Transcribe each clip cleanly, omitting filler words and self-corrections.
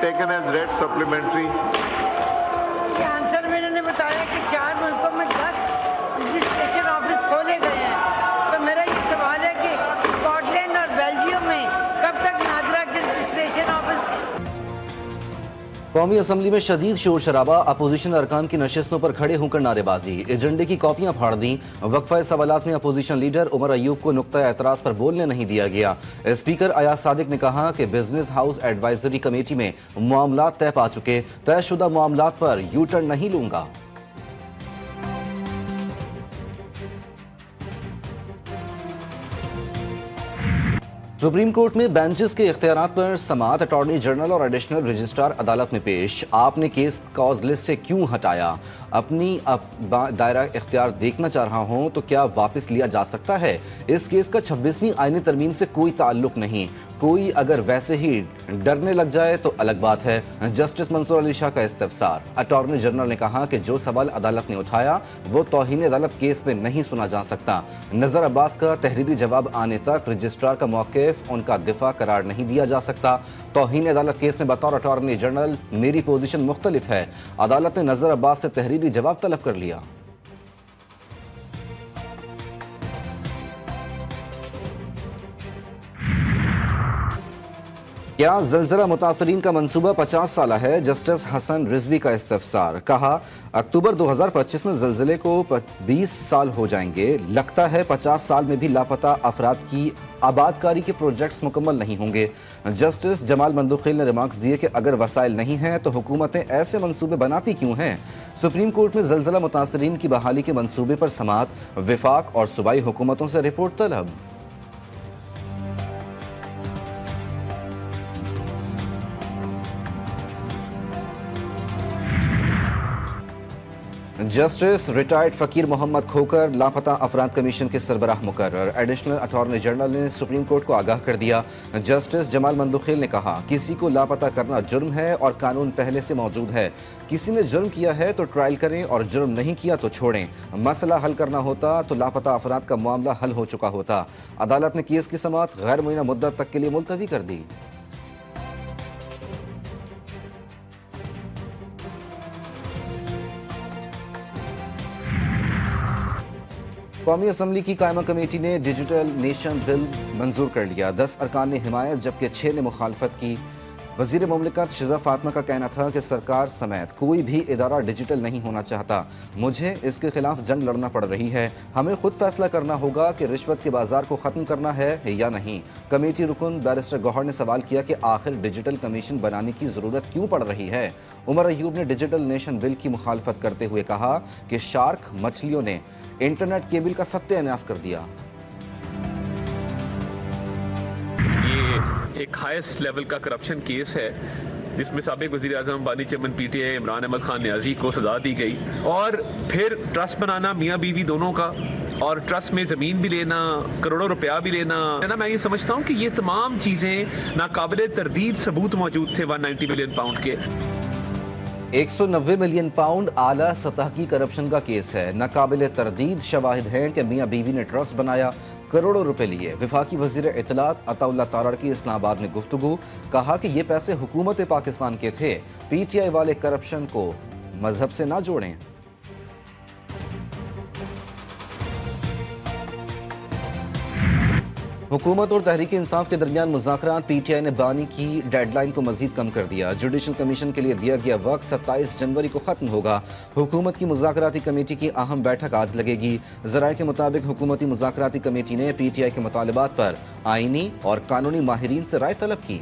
taken as read supplementary? ये answer में इन्होंने बताया कि 4 मुल्कों में 10 रजिस्ट्रेशन ऑफिस खोले गए हैं। तो मेरा ये सवाल है कि स्कॉटलैंड और बेल्जियम में कब तक नादरा के रजिस्ट्रेशन ऑफिस। कौमी असम्बली में शदीद शोर शराबा, अपोजिशन अरकान की नशिस्तों पर खड़े होकर नारेबाजी, एजेंडे की कॉपियां फाड़ दी। वक्फा सवालात में अपोजिशन लीडर उमर अयूब को नुक्ता एतराज पर बोलने नहीं दिया गया। स्पीकर अयाज सादिक ने कहा कि बिजनेस हाउस एडवाइजरी कमेटी में मामलात तय पा चुके, तयशुदा मामलात पर यू टर्न नहीं लूंगा। सुप्रीम कोर्ट में बेंचेस के इख्तियारात पर समाअत, अटॉर्नी जनरल और एडिशनल रजिस्ट्रार अदालत में पेश। आपने केस कॉज लिस्ट से क्यों हटाया? अपनी दायरा इख्तियार देखना चाह रहा हूं तो क्या वापस लिया जा सकता है? इस केस का 26वीं आईनी तरमीम से कोई ताल्लुक नहीं। कोई अगर वैसे ही डरने लग जाए तो अलग बात है। जस्टिस मंसूर अली शाह का इस्तिफसार। अटॉर्नी जनरल ने कहा कि जो सवाल अदालत ने उठाया वो तौहीन अदालत केस में नहीं सुना जा सकता। नजर अब्बास का तहरीरी जवाब आने तक रजिस्ट्रार का मौक़िफ़ उनका दिफा करार नहीं दिया जा सकता। तौहीन अदालत केस में बतौर अटॉर्नी जनरल मेरी पोजीशन मुख्तलिफ है। अदालत ने नजर अब्बास से तहरीरी जवाब तलब कर लिया। क्या ज़लज़ला मुतासरीन का मंसूबा 50 साल है? जस्टिस हसन रिजवी का इस्तिफसार। कहा अक्टूबर 2025 में ज़लज़ले को 20 साल हो जाएंगे। लगता है 50 साल में भी लापता अफराद की आबादकारी के प्रोजेक्ट्स मुकम्मल नहीं होंगे। जस्टिस जमाल मंदुखिल ने रिमार्क्स दिए कि अगर वसाइल नहीं हैं तो हुकूमतें ऐसे मंसूबे बनाती क्यों हैं? सुप्रीम कोर्ट में ज़लज़ला मुतासरीन की बहाली के मंसूबे पर समाअत, विफाक और सूबाई हुकूमतों से रिपोर्ट तलब। जस्टिस रिटायर्ड फ़कीर मोहम्मद खोकर लापता अफराद कमीशन के सरबराह मुकर्रर। एडिशनल अटॉर्नी जनरल ने सुप्रीम कोर्ट को आगाह कर दिया। जस्टिस जमाल मंदुखिल ने कहा किसी को लापता करना जुर्म है और कानून पहले से मौजूद है। किसी ने जुर्म किया है तो ट्रायल करें और जुर्म नहीं किया तो छोड़ें। मसला हल करना होता तो लापता अफराद का मामला हल हो चुका होता। अदालत ने केस की समाअत गैर मुअय्यना मुद्दत तक के लिए मुलतवी कर दी। कौमी असम्बली की कायमा कमेटी ने डिजिटल नेशन बिल मंजूर कर लिया। 10 अरकान ने हिमायत जबकि 6 ने मुखालफत की। वज़ीर मुमलिकत शिज़ा फातिमा का कहना था कि सरकार समेत कोई भी इदारा डिजिटल नहीं होना चाहता। मुझे इसके खिलाफ जंग लड़ना पड़ रही है। हमें खुद फैसला करना होगा कि रिश्वत के बाजार को ख़त्म करना है या नहीं। कमेटी रुकन बैरिस्टर गौहर ने सवाल किया कि आखिर डिजिटल कमीशन बनाने की ज़रूरत क्यों पड़ रही है? उमर अयूब ने डिजिटल नेशन बिल की मुखालफत करते हुए कहा कि शार्क मछलियों ने इंटरनेट केबल का सत्यानाश कर दिया। ये एक हाईएस्ट लेवल का करप्शन केस है जिसमें साबिक वज़ीर आज़म अंबानी चेयरमैन पीटीआई इमरान अहमद खान न्याजी को सजा दी गई और फिर ट्रस्ट बनाना मियाँ बीवी दोनों का और ट्रस्ट में ज़मीन भी लेना, करोड़ों रुपया भी लेना है ना। मैं ये समझता हूँ कि ये तमाम चीज़ें नाकाबिले तरदीद सबूत मौजूद थे 190 मिलियन पाउंड के। 190 मिलियन पाउंड आला सतह की करप्शन का केस है। नाकाबिले तरदीद शवाहिद हैं कि मियाँ बीवी ने ट्रस्ट बनाया, करोड़ों रुपए लिए। विफाकी वज़ीर इत्तलात अताउल्लाह तारड़ की इस्लामाबाद में गुफ्तगू, कहा कि ये पैसे हुकूमत पाकिस्तान के थे। पीटीआई वाले करप्शन को मजहब से ना जोड़ें। हुकूमत और तहरीक इंसाफ के दरमियान मुज़ाकरात, पीटीआई ने बानी की डेडलाइन को मजीद कम कर दिया। जुडिशल कमीशन के लिए दिया गया वक्त 27 जनवरी को ख़त्म होगा। हुकूमत की मुज़ाकराती कमेटी की अहम बैठक आज लगेगी। ज़राए के मुताबिक हुकूमती मुज़ाकराती कमेटी ने पीटीआई के मुतालबात पर आईनी और कानूनी माहिरीन से राय तलब की।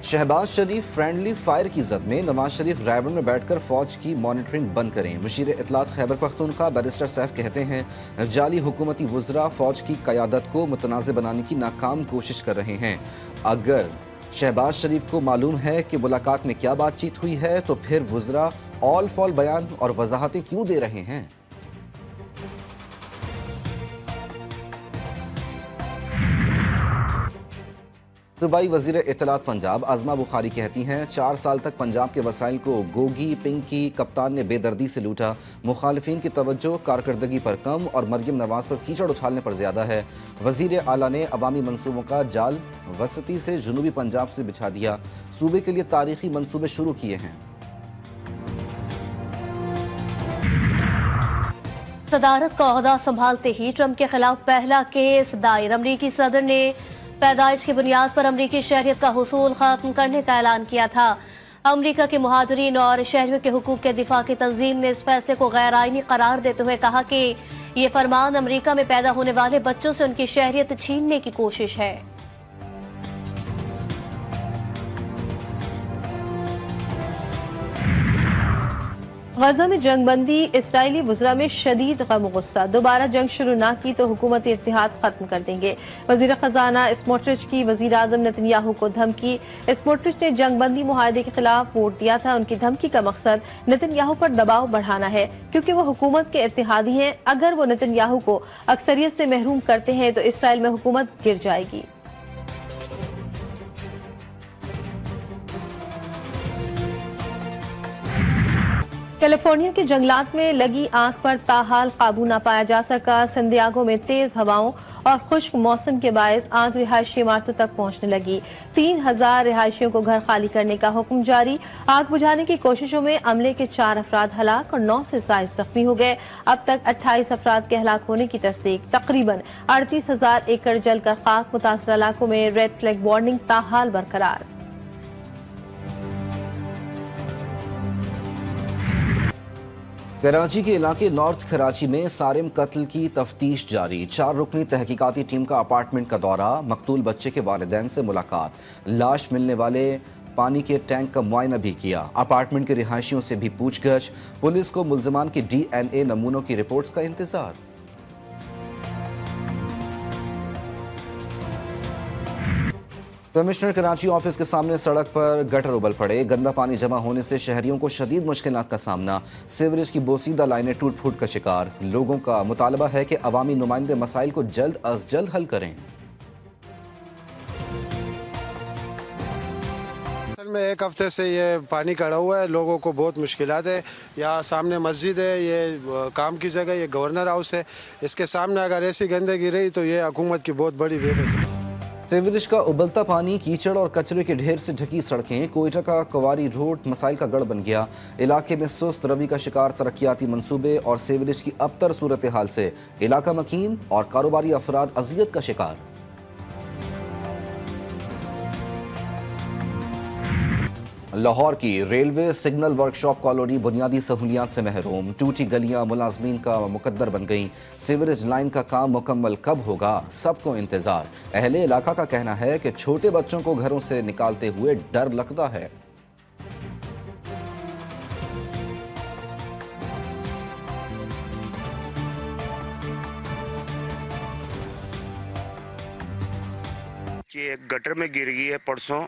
शहबाज शरीफ फ्रेंडली फायर की जद में। नवाज शरीफ रायबन में बैठकर फौज की मॉनिटरिंग बंद करें। मुशीर इत्तलात खैबर पख्तूनख्वा बैरिस्टर सैफ कहते हैं जाली हुकूमती वुज़रा फौज की क़यादत को मुतनाज़ बनाने की नाकाम कोशिश कर रहे हैं। अगर शहबाज शरीफ को मालूम है कि मुलाकात में क्या बातचीत हुई है तो फिर वुज़रा ऑल फॉल बयान और वजाहतें क्यों दे रहे हैं? सूबाई वजीर इत्तलात पंजाब आजमा बुखारी कहती हैं 4 साल तक पंजाब के वसाइल को गोगी पिंकी कप्तान ने बेदर्दी से लूटा। मुखालिफिन की तवज्जो कारकर्दगी पर कम और मरियम नवाज पर कीचड़ उछालने पर ज्यादा है। वजीर आला ने अवामी मनसूबों का जाल वसती से जुनूबी पंजाब से बिछा दिया। सूबे के लिए तारीखी मनसूबे शुरू किए हैं। सदारत का ओहदा संभालते ही ट्रंप के खिलाफ पहला केस दायर। अमरीकी सदर ने पैदाइश की बुनियाद पर अमरीकी शहरियत का हुसूल खत्म करने का ऐलान किया था। अमरीका के मुहाजिरीन और शहरियों के हुकूक के दिफा की तंजीम ने इस फैसले को गैर आईनी करार देते हुए कहा कि ये फरमान अमरीका में पैदा होने वाले बच्चों से उनकी शहरियत छीनने की कोशिश है। गजा में जंगबंदी, इसराइली बुजरा में शदीद गम गुस्सा। दोबारा जंग शुरू ना की तो हुकूमती इत्तेहाद खत्म कर देंगे। वजीर खजाना स्मोट्रिच की वजीर आजम नेतन्याहू को धमकी। स्मोट्रिच ने जंगबंदी मुआहदे के खिलाफ वोट दिया था। उनकी धमकी का मकसद नेतन्याहू पर दबाव बढ़ाना है क्योंकि वो हुकूमत के इत्तेहादी हैं। अगर वो नेतन्याहू को अक्सरियत से महरूम करते हैं तो इसराइल में हुकूमत गिर जाएगी। कैलिफोर्निया के जंगलात में लगी आग पर ताहाल काबू न पाया जा सका। सैंडियागो में तेज हवाओं और खुश्क मौसम के बायस आग रिहायशी इमारतों तक पहुंचने लगी। 3000 रिहायशियों को घर खाली करने का हुक्म जारी। आग बुझाने की कोशिशों में अमले के 4 अफराद हलाक और 9 से ज्यादा जख्मी हो गए। अब तक 28 अफराद के हलाक होने की तस्दीक। तकरीबन 38,000 एकड़ जलकर खाक। मुतासरा इलाकों में रेड फ्लैग वार्निंग ताहाल बरकरार। कराची के इलाके नॉर्थ कराची में सारिम कत्ल की तफ्तीश जारी। 4 रुकनी तहकीकाती टीम का अपार्टमेंट का दौरा, मकतूल बच्चे के वालिदैन से मुलाकात, लाश मिलने वाले पानी के टैंक का मुआयना भी किया। अपार्टमेंट के रिहायशियों से भी पूछगछ। पुलिस को मुल्जिमान के DNA नमूनों की रिपोर्ट्स का इंतजार। कमिश्नर कराची ऑफिस के सामने सड़क पर गटर उबल पड़े। गंदा पानी जमा होने से शहरियों को शदीद मुश्किलात का सामना। सीवरेज की बोसीदा लाइनें टूट फूट का शिकार। लोगों का मुतालबा है कि अवामी नुमाइंदे मसाइल को जल्द अज जल्द हल करें। में 1 हफ्ते से ये पानी खड़ा हुआ है, लोगों को बहुत मुश्किलात है। यहाँ सामने मस्जिद है, ये काम की जगह, ये गवर्नर हाउस है। इसके सामने अगर ऐसी गंदगी रही तो ये हुकूमत की बहुत बड़ी बेबसी है। सीवरेज का उबलता पानी, कीचड़ और कचरे के ढेर से ढकी सड़कें। कोयटा का कवारी रोड मसाइल का गढ़ बन गया। इलाके में सुस्त रवि का शिकार तरक्याती मंसूबे और सीवरेज की अबतर सूरत हाल से इलाका मकीन और कारोबारी अफराद अजियत का शिकार। लाहौर की रेलवे सिग्नल वर्कशॉप कॉलोनी बुनियादी सहूलियात से महरूम। टूटी गलियां मुलाजमीन का मुकद्दर बन गईं। सीवरेज लाइन का काम मुकम्मल कब होगा, सबको इंतजार। अहले इलाका का कहना है कि छोटे बच्चों को घरों से निकालते हुए डर लगता है। एक गटर में गिर गई है परसों,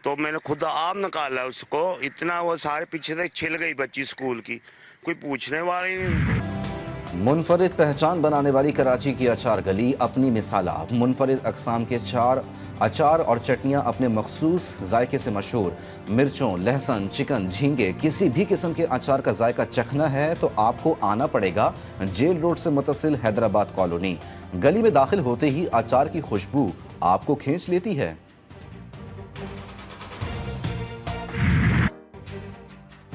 तो मैंने खुद आप निकाला उसको। इतना वो सारे पीछे तक छिल गई बच्ची स्कूल की, कोई पूछने वाला ही नहीं उनको। मुनफरिद पहचान बनाने वाली कराची की अचार गली अपनी मिसाला। मुनफरिद अकसाम के 4 अचार और चटनियाँ अपने मखसूस जायके से मशहूर। मिर्चों, लहसुन, चिकन, झींगे, किसी भी किस्म के अचार का जायका चखना है तो आपको आना पड़ेगा जेल रोड से मुतसिल हैदराबाद कॉलोनी। गली में दाखिल होते ही अचार की खुशबू आपको खींच लेती है।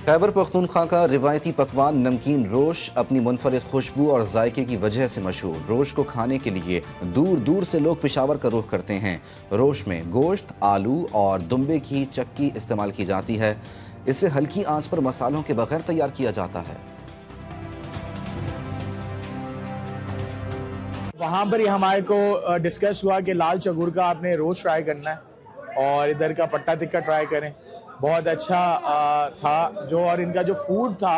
खैबर पख्तूनख्वा का रिवायती पकवान नमकीन रोश अपनी मुनफरिद खुशबू और जायके की वजह से मशहूर। रोश को खाने के लिए दूर दूर से लोग पेशावर का रुख करते हैं। रोश में गोश्त, आलू और दुम्बे की चक्की इस्तेमाल की जाती है। इसे हल्की आंच पर मसालों के बगैर तैयार किया जाता है। वहाँ पर ही हमारे को डिस्कस हुआ कि लाल चगुर का आपने रोस्ट ट्राई करना है और इधर का पट्टा टिक्का ट्राई करें। बहुत अच्छा था जो, और इनका जो फूड था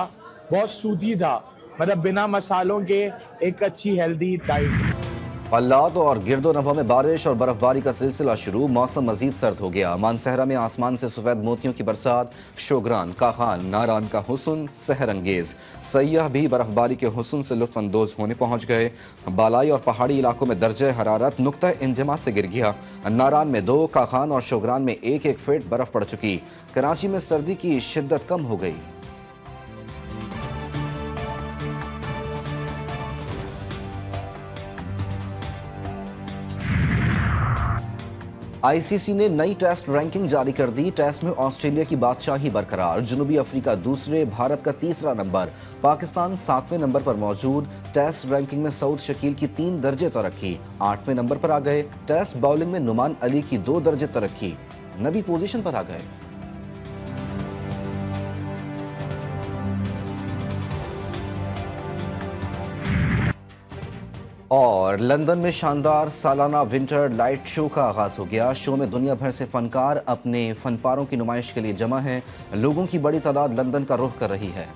बहुत सूदी था, मतलब बिना मसालों के एक अच्छी हेल्दी डाइट। अल्लाद और गिरदोनवा में बारिश और बर्फबारी का सिलसिला शुरू, मौसम मजीद सर्द हो गया। मानसहरा में आसमान से सफेद मोतियों की बरसात, शोगरान, काखान, नारान का हुस्न सहर अंगेज। सयाह भी बर्फबारी के हुस्न से लुत्फ अंदोज होने पहुंच गए। बालाई और पहाड़ी इलाकों में दर्जे हरारत नुक्ता इंजमात से गिर गया। नारान में 2, काखान और शोगरान में 1-1 फीट बर्फ पड़ चुकी। कराची में सर्दी की शिद्दत कम हो गई। आईसीसी ने नई टेस्ट रैंकिंग जारी कर दी। टेस्ट में ऑस्ट्रेलिया की बादशाही बरकरार, जनूबी अफ्रीका दूसरे, भारत का तीसरा नंबर, पाकिस्तान 7वें नंबर पर मौजूद। टेस्ट रैंकिंग में सऊद शकील की 3 दर्जे तरक्की, 8वें नंबर पर आ गए। टेस्ट बॉलिंग में नुमान अली की 2 दर्जे तरक्की, 9वीं पोजीशन पर आ गए। और लंदन में शानदार सालाना विंटर लाइट शो का आगाज हो गया। शो में दुनिया भर से फनकार अपने फनपारों की नुमाइश के लिए जमा हैं। लोगों की बड़ी तादाद लंदन का रुख कर रही है।